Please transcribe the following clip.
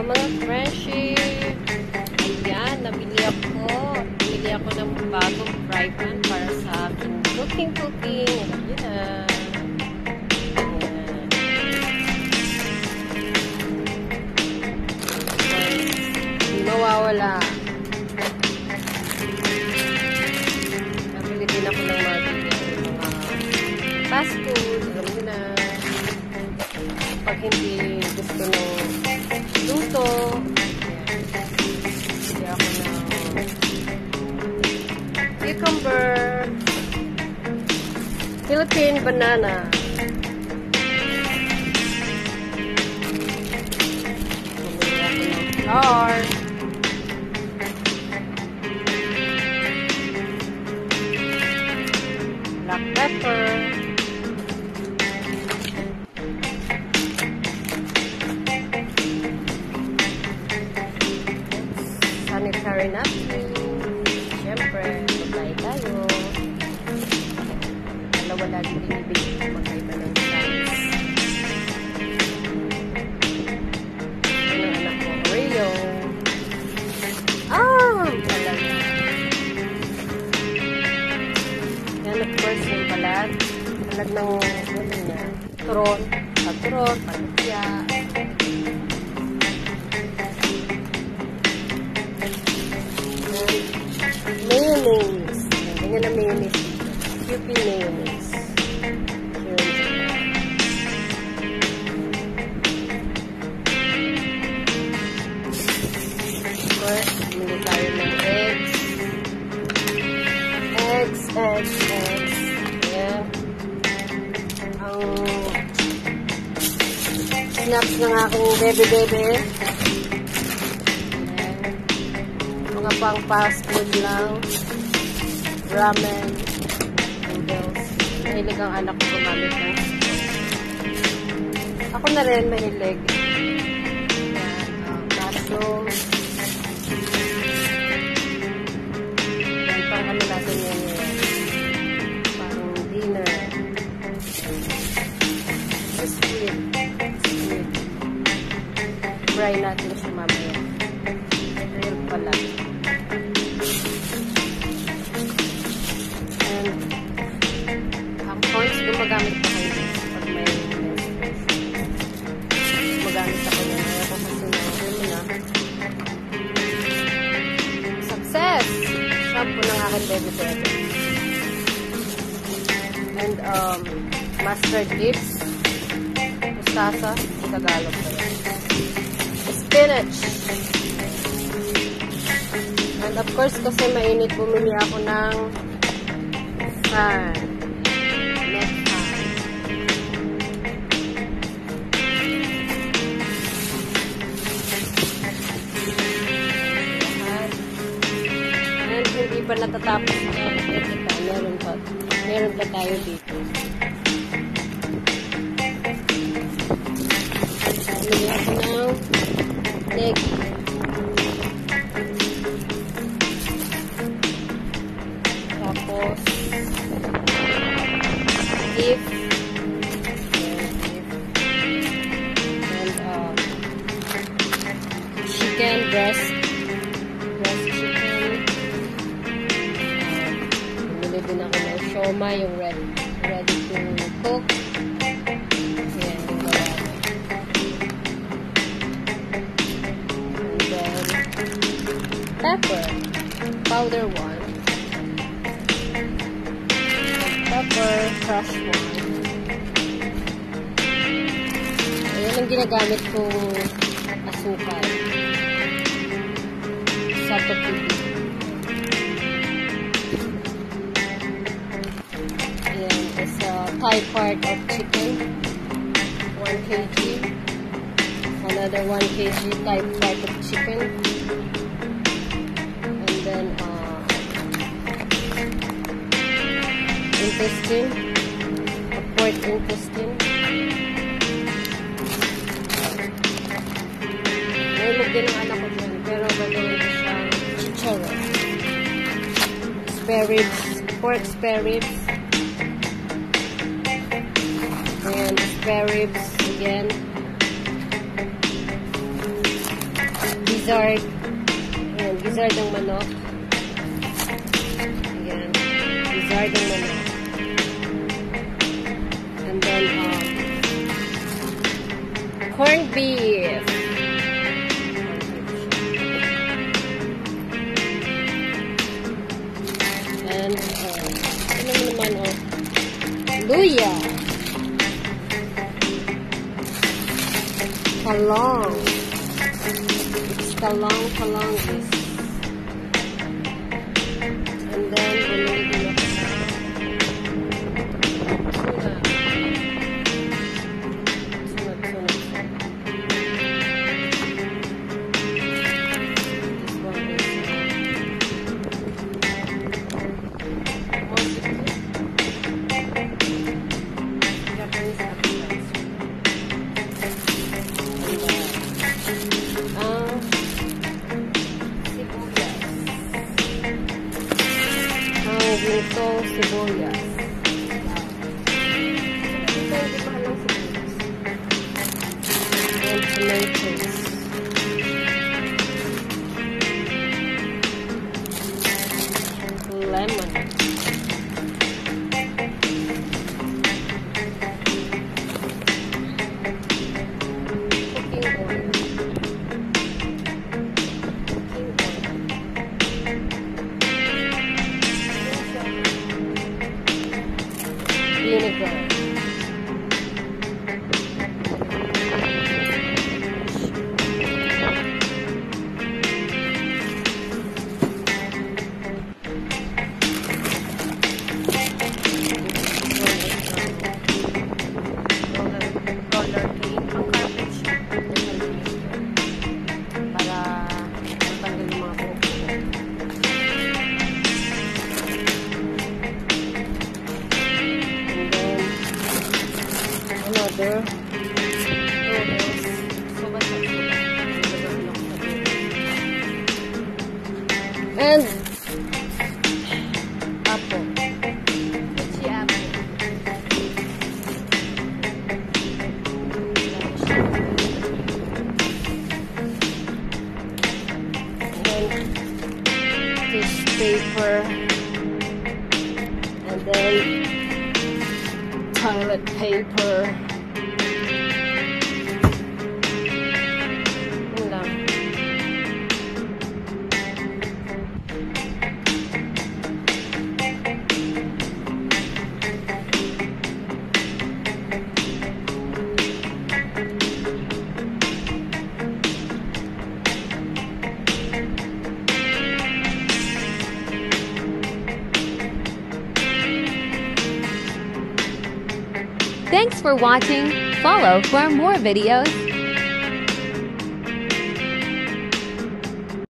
Mga friendship, ayan, Bumili ako ng bagong fry pan para sa aking cooking. Ayan na. Hindi mawawala. Nabili din ako ng mga fast food. Alam nyo na. Pag hindi gusto ng luto, bili ako ng cucumber, Philippine banana, bumili ako ng flour, black pepper, sanitary napkin. Siyempre, magkaya tayo. Dalawa lagi binibigay ko magkaiba ng size. Ano ang anak ko? Oreo. Talaga. Yan, of course, yung balag. Balag ng ano niya. Turon. Pagturon, pagkya. Mayonnaise. Ganyan na mayonnaise. Kewpie mayonnaise. Of course, bumili tayo ng eggs. Eggs. Ayan. Ang snacks ng aking bebe. Mga pang fast food lang, ramen, noodles. Mahilig ang anak ko gumamit ng ako na rin mahilig. Mushrooms. Yan pang ano natin yan, parang dinner. Squid. Fry natin siya mamaya. Real pala. Gumagamit pa kayo pag may menstruation. Gumagamit ako niya. Ayaw ko kasi na. Success! Shampoo ng aking baby. And, mustard lips. Mustasa. Tagalog pa rin. Spinach. And, of course, kasi mainit, bumili ako ng fan. Hindi pa natatapos na meron pa tayo dito. Bumili ako ng egg. Tapos beef. And chicken breast. Din ako ng siomai, yung ready to cook. Ayan, yung gawa. And then, pepper. Powder one. Pepper, crushed one. Ayan ang ginagamit kong asukal. Sa tubig. Thigh part of chicken, 1 kg, another 1 kg thigh part of chicken, and then intestine, a pork intestine. Nahulog din ang anak ko dyan, pero gagawin ko siyang chicharon. Spare ribs, pork spare ribs. And spare ribs again. gizzard. Ayan, gizzard ng manok. Ayan, gizzard ng manok. And then, corned beef. And, ano naman, luya. Talong. It's talong is. And then, bumili din ako tuna. Tuna. This one is Japanese appetizer. Gintong sibuyas. Ito hindi mahal ng sibuyas. And tomatoes. Lemon. Cooking oil. Vinegar. Roller cane. Pang carpet siya. Para matanggal yung mga buhok. Another noodles. And apple. Litchi apple. And tissue paper. And then toilet paper. Yun lang. Thanks for watching. Follow for more videos.